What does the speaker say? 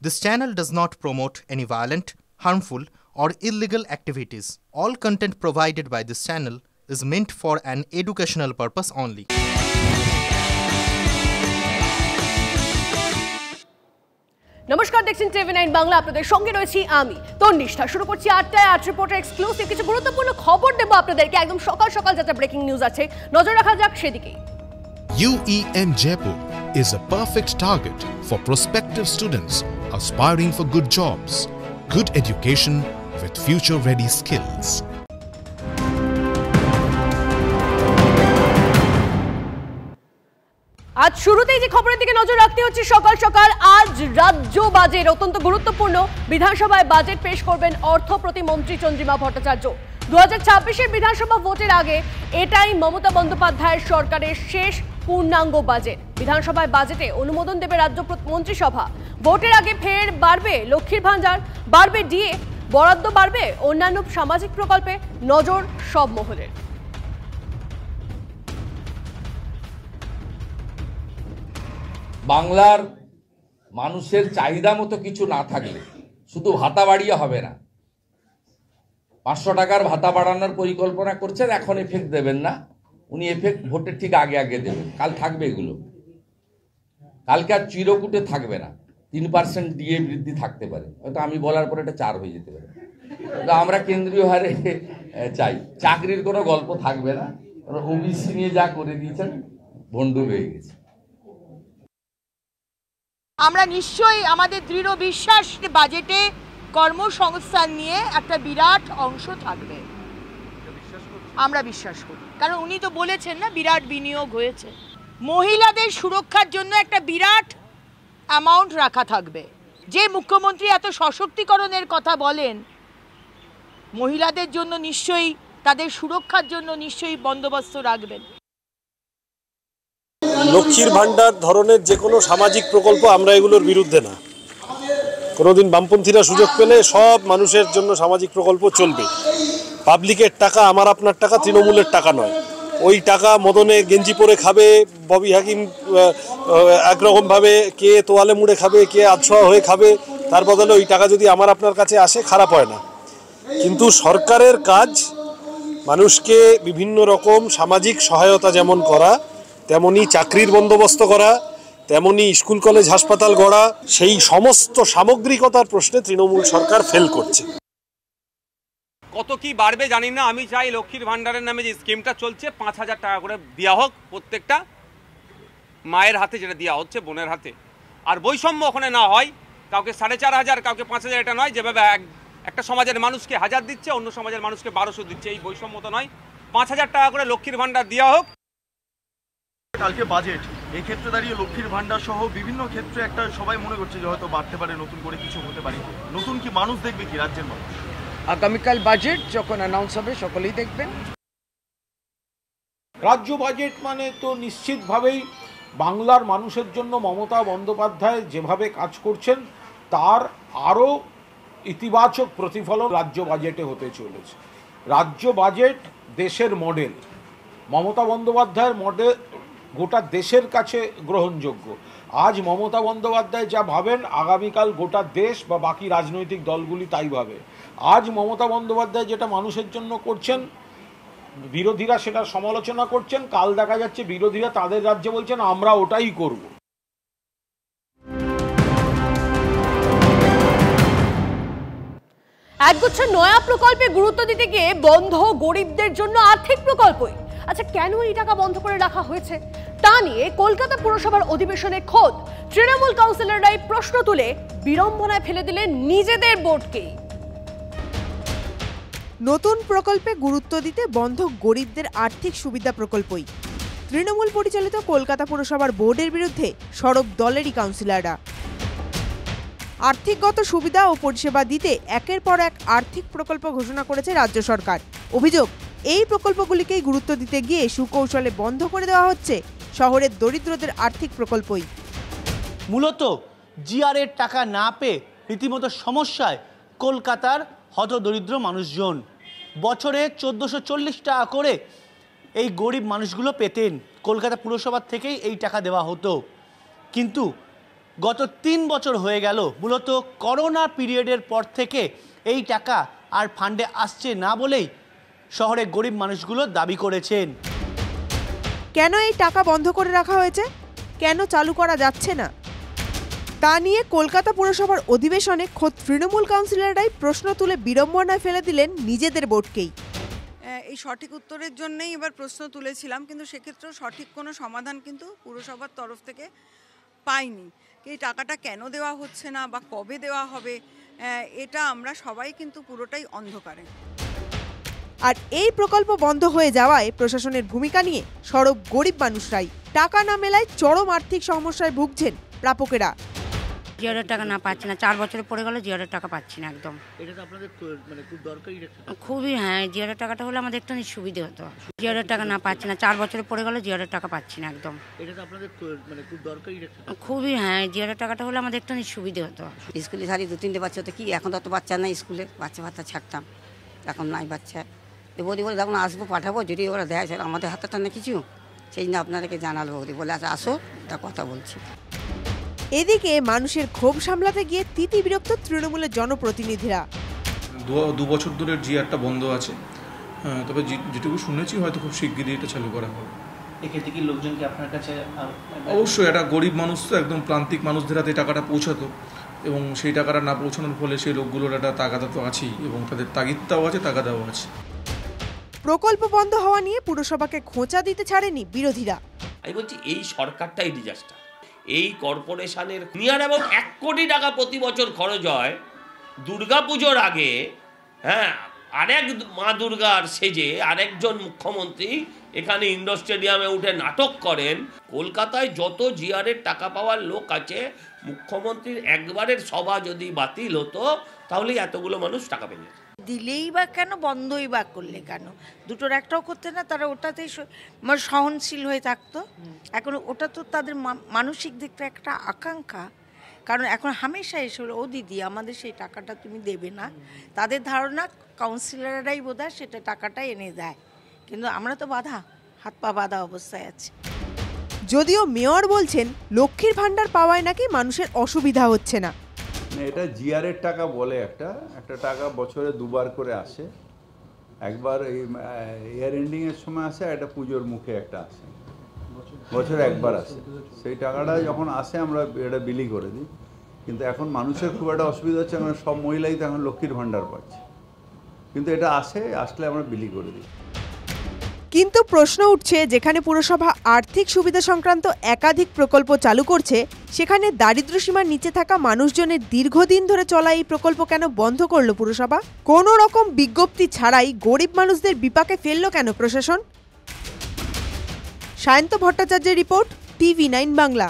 This channel does not promote any violent, harmful, or illegal activities. All content provided by this channel is meant for an educational purpose only. নমস্কার, দেখছেন TV9 Bangla. আপনাদের সঙ্গে রয়েছি আমি তন্নিষ্ঠা। শুরু করছি 8টায় 8 reporter exclusive কিছু গুরুত্বপূর্ণ খবর দেব আপনাদেরকে একদম সকাল সকাল যেটা ব্রেকিং নিউজ আছে, নজর রাখা যাক সেদিকেই। UEN Jaipur is a perfect target for prospective students aspiring for good jobs, good education with future-ready skills. আজ শুরুতেই যে খবরের দিকে নজর রাখতে হচ্ছে সকাল সকাল, আজ রাজ্য বাজেট অত্যন্ত গুরুত্বপূর্ণ। বিধানসভায় বাজেট পেশ করবেন অর্থ প্রতিমন্ত্রী চন্দ্রিমা ভট্টাচার্য। 2026-এর বিধানসভা ভোটের আগে এটাই মমতা বন্দ্যোপাধ্যায়ের সরকারের শেষ পূর্ণাঙ্গ বাজেট। বিধানসভায় বাজেটে অনুমোদন দেবে রাজ্য মন্ত্রিসভা। ভোটের আগে ফের বাড়বে লক্ষ্মীর ভাণ্ডার, বাড়বে ডিএ, বরাদ্দ বাড়বে অন্যান্য সামাজিক প্রকল্পে, নজর সব মহলের। বাংলার মানুষের চাহিদা মতো কিছু না থাকলে শুধু ভাতা বাড়িয়ে হবে না। 500 টাকার ভাতা বাড়ানোর পরিকল্পনা করছেন, এখন এফেক্ট দেবেন না, উনি এফেক্ট ভোটের ঠিক আগে আগে দেবেন। কাল থাকবে এগুলো, কালকে আর চিরকুটে থাকবে না। 3% ডিএ বৃদ্ধি থাকতে পারে, হয়তো আমি বলার পরে এটা 4 হয়ে যেতে পারে। তো আমরা কেন্দ্রীয় হারে চাই, চাকরির কোনো গল্প থাকবে না। ওবিসি নিয়ে যা করে দিয়েছেন ভণ্ডুল হয়ে গেছে। আমরা নিশ্চয়ই আমাদের দৃঢ় বিশ্বাস বাজেটে কর্মসংস্থান নিয়ে একটা বিরাট অংশ থাকবে, আমরা বিশ্বাস করি। কারণ উনি তো বলেছেন না, বিরাট বিনিয়োগ হয়েছে। মহিলাদের সুরক্ষার জন্য একটা বিরাট অ্যামাউন্ট রাখা থাকবে। যে মুখ্যমন্ত্রী এত সশক্তিকরণের কথা বলেন, মহিলাদের জন্য নিশ্চয়ই, তাদের সুরক্ষার জন্য নিশ্চয়ই বন্দোবস্ত রাখবেন। লক্ষ্মীর ভাণ্ডার ধরনের যে কোনো সামাজিক প্রকল্প আমরা এগুলোর বিরুদ্ধে না। কোনোদিন বামপন্থীরা সুযোগ পেলে সব মানুষের জন্য সামাজিক প্রকল্প চলবে। পাবলিকের টাকা, আমার আপনার টাকা, তৃণমূলের টাকা নয়। ওই টাকা মদনে গেঞ্জি পরে খাবে, ববি হাকিম একরকমভাবে, কে তোয়ালে মুড়ে খাবে, কে আধশোয়া হয়ে খাবে, তার বদলে ওই টাকা যদি আমার আপনার কাছে আসে খারাপ হয় না। কিন্তু সরকারের কাজ মানুষকে বিভিন্ন রকম সামাজিক সহায়তা যেমন করা, তেমনি চাকরির বন্দোবস্ত করা, তেমনি স্কুল কলেজ হাসপাতাল গড়া, সেই সমস্ত সামগ্রিকতার প্রশ্নে তৃণমূল সরকার ফেল করছে। কত কি বাড়বে জানি না, আমি চাই লক্ষ্মীর ভাণ্ডারের নামে যে স্কিমটা চলছে 5000 টাকা করে দেওয়া হোক প্রত্যেকটা মায়ের হাতে, যেটা দেওয়া হচ্ছে বোনের হাতে। আর বৈষম্য ওখানে না হয়, কাউকে 4500, কাউকে 5000, এটা নয়। যেভাবে একটা সমাজের মানুষকে 1000 দিচ্ছে, অন্য সমাজের মানুষকে 1200 দিচ্ছে, এই বৈষম্য তো নয়। 5000 টাকা করে লক্ষ্মীর ভাণ্ডার দেওয়া হোক। কালকে বাজেট, এই ক্ষেত্রে দাঁড়িয়ে লক্ষ্মীর ভাণ্ডার সহ বিভিন্ন ক্ষেত্রে একটা সবাই মনে করছে যে হয়তো বাড়তে পারে, নতুন করে কিছু হতে পারে। নতুন কি মানুষ দেখবে কি রাজ্যের মানুষ? আগামীকাল বাজেট যখন অ্যানাউন্স হবে সকলেই দেখবেন। রাজ্য বাজেট মানে তো নিশ্চিতভাবেই বাংলার মানুষের জন্য মমতা বন্দ্যোপাধ্যায় যেভাবে কাজ করছেন তার আরও ইতিবাচক প্রতিফলন রাজ্য বাজেটে হতে চলেছে। রাজ্য বাজেট দেশের মডেল, মমতা বন্দ্যোপাধ্যায়ের মডেল গোটা দেশের কাছে গ্রহণযোগ্য। আজ মমতা বন্দ্যোপাধ্যায় যা ভাবেন, আগামীকাল গোটা দেশ বা বাকি রাজনৈতিক দলগুলি তাই ভাবে। আজ মমতা বন্দ্যোপাধ্যায় যেটা মানুষের জন্য করছেন, বিরোধীরা সেটা সমালোচনা করছেন, কাল দেখা যাচ্ছে বিরোধীরা তাদের রাজ্যে বলছেন আমরা ওটাই করব। একগুচ্ছ নয়া প্রকল্পে গুরুত্ব দিতে গিয়ে বন্ধ গরিবদের জন্য আর্থিক প্রকল্পই। আচ্ছা, কেন এই টাকা বন্ধ করে রাখা হয়েছে তা নিয়ে কলকাতা পুরসভার অধিবেশনে খোদ তৃণমূল কাউন্সিলররাই প্রশ্ন তুলে বিড়ম্বনায় ফেলে দিলেন নিজেদের বোর্ডকেই। নতুন প্রকল্পে গুরুত্ব দিতে বন্ধ গরিবদের আর্থিক সুবিধা প্রকল্পই। তৃণমূল পরিচালিত কলকাতা পুরসভার বোর্ডের বিরুদ্ধে সরব দলেরই কাউন্সিলররা। আর্থিকগত সুবিধা ও পরিষেবা দিতে একের পর এক আর্থিক প্রকল্প ঘোষণা করেছে রাজ্য সরকার। অভিযোগ, এই প্রকল্পগুলিকেই গুরুত্ব দিতে গিয়ে সুকৌশলে বন্ধ করে দেওয়া হচ্ছে শহরের দরিদ্রদের আর্থিক প্রকল্পই। মূলত জিআরের টাকা না পেয়ে রীতিমতো সমস্যায় কলকাতার হতদরিদ্র মানুষজন। বছরে 1440 টাকা করে এই গরিব মানুষগুলো পেতেন। কলকাতা পুরসভার থেকেই এই টাকা দেওয়া হতো। কিন্তু গত 3 বছর হয়ে গেল মূলত করোনা পিরিয়ডের পর থেকে এই টাকা আর ফান্ডে আসছে না বলেই শহরে গরিব মানুষগুলো দাবি করেছেন। কেন এই টাকা বন্ধ করে রাখা হয়েছে, কেন চালু করা যাচ্ছে না, তা নিয়ে কলকাতা পুরসভার অধিবেশনে খোদ তৃণমূল কাউন্সিলররাই প্রশ্ন তুলে বিড়ম্বনায় ফেলে দিলেন নিজেদের বোর্ডকেই। এই সঠিক উত্তরের জন্যই এবার প্রশ্ন তুলেছিলাম, কিন্তু সেক্ষেত্রেও সঠিক কোনো সমাধান কিন্তু পুরসভার তরফ থেকে পাইনি। এই টাকাটা কেন দেওয়া হচ্ছে না বা কবে দেওয়া হবে, এটা আমরা সবাই কিন্তু পুরোটাই অন্ধকারে। আর এই প্রকল্প বন্ধ হয়ে যাওয়ায় প্রশাসনের ভূমিকা নিয়ে সরব গরিব মানুষরাই। টাকা না মেলায় চরম আর্থিক সমস্যায় ভুগছেন প্রাপকেরা। জিআরের টাকা না পাচ্ছি না, 4 বছরে পড়ে গেল জিআরের টাকা পাচ্ছি না একদম। এটা তো আপনাদের মানে খুব দরকারি খুবই, হ্যাঁ জিআরের টাকাটা হলে আমাদের একটু সুবিধা হতো। জিআরের টাকা না পাচ্ছি না, 4 বছরে পড়ে গেল জিআরের টাকা পাচ্ছি না একদম। এটা তো আপনাদের মানে খুব দরকারি খুবই, হ্যাঁ জিআরের টাকাটা হলে আমাদের একটু সুবিধা হতো। স্কুলে সারি 2-3টে বাচ্চা তো কি, এখন তো বাচ্চা নাই স্কুলে, বাচ্চা ছাড়তাম, এখন নাই বাচ্চা। বৌদি বলে যখন আসবো পাঠাবো, যদি ওরা দেয় আমাদের হাতে তো না কিছু, সেই জন্য আপনাদেরকে জানালো। বৌদি বলে আচ্ছা আসো, তা কথা বলছি। এদিকে মানুষের ক্ষোভ সামলাতে গিয়ে তিতি বিরক্ত তৃণমূলের জনপ্রতিনিধিরা। 2 বছর ধরে জিআরটা বন্ধ আছে, তবে যেটুকু শুনেছি হয়তো খুব শিগগিরই এটা চালু করা হবে। এক্ষেত্রে কি লোকজন কি আপনার কাছে? অবশ্যই, এটা গরিব মানুষ তো, একদম প্রান্তিক মানুষদের হাতে টাকাটা পৌঁছাতো, এবং সেই টাকাটা না পৌঁছানোর ফলে সেই লোকগুলোর একটা তাগাদা তো আছেই, এবং তাদের তাগিদটাও আছে, তাগাদাও আছে। প্রকল্প বন্ধ হওয়া নিয়ে পুরসভাকে খোঁচা দিতে ছাড়েনি বিরোধীরা। আমি বলছি এই সরকারটাই ডিজাস্টার। এই কর্পোরেশনের নিয়ার এবং 1 কোটি টাকা প্রতি বছর খরচ হয় দুর্গাপুজোর আগে। হ্যাঁ, আরেক মা দুর্গার সেজে আরেকজন মুখ্যমন্ত্রী এখানে ইন্ডোর স্টেডিয়ামে উঠে নাটক করেন। কলকাতায় যত জিআরের টাকা পাওয়ার লোক আছে, মুখ্যমন্ত্রীর একবারের সভা যদি বাতিল হতো তাহলে এতগুলো মানুষ টাকা পেয়ে যেত। দিলেই বা কেন, বন্ধই বা করলে কেন? দুটোর একটাও করতে না, তারা ওটাতেই সহনশীল হয়ে থাকতো। এখন ওটা তো তাদের মানসিক দিকটা একটা আকাঙ্ক্ষা, কারণ এখন হামেশা এসে ও দিদি আমাদের সেই টাকাটা তুমি দেবে না। তাদের ধারণা কাউন্সিলররাই বোধহয় সেটা টাকাটা এনে দেয়, কিন্তু আমরা তো বাধা, হাত পা বাঁধা অবস্থায় আছি। যদিও মেয়র বলছেন লক্ষ্মীর ভান্ডার পাওয়ায় নাকি মানুষের অসুবিধা হচ্ছে না। এটা জিআরের টাকা বলে, একটা টাকা বছরে 2বার করে আসে। একবার এই ইয়ার এন্ডিংয়ের সময় আসে, একটা পুজোর মুখে একটা আসে, বছরে একবার আসে। সেই টাকাটা যখন আসে আমরা এটা বিলি করে দিই। কিন্তু এখন মানুষের খুব একটা অসুবিধা হচ্ছে, আমরা সব মহিলাই তো এখন লক্ষ্মীর ভান্ডার পাচ্ছে, কিন্তু এটা আসলে আমরা বিলি করে দিই। কিন্তু প্রশ্ন উঠছে, যেখানে পুরসভা আর্থিক সুবিধা সংক্রান্ত একাধিক প্রকল্প চালু করছে, সেখানে দারিদ্র্যসীমার নিচে থাকা মানুষজনের দীর্ঘদিন ধরে চলা এই প্রকল্প কেন বন্ধ করলো পুরসভা? কোনো রকম বিজ্ঞপ্তি ছাড়াই গরিব মানুষদের বিপাকে ফেললো কেন প্রশাসন? সায়ন্ত ভট্টাচার্যের রিপোর্ট, TV9 বাংলা।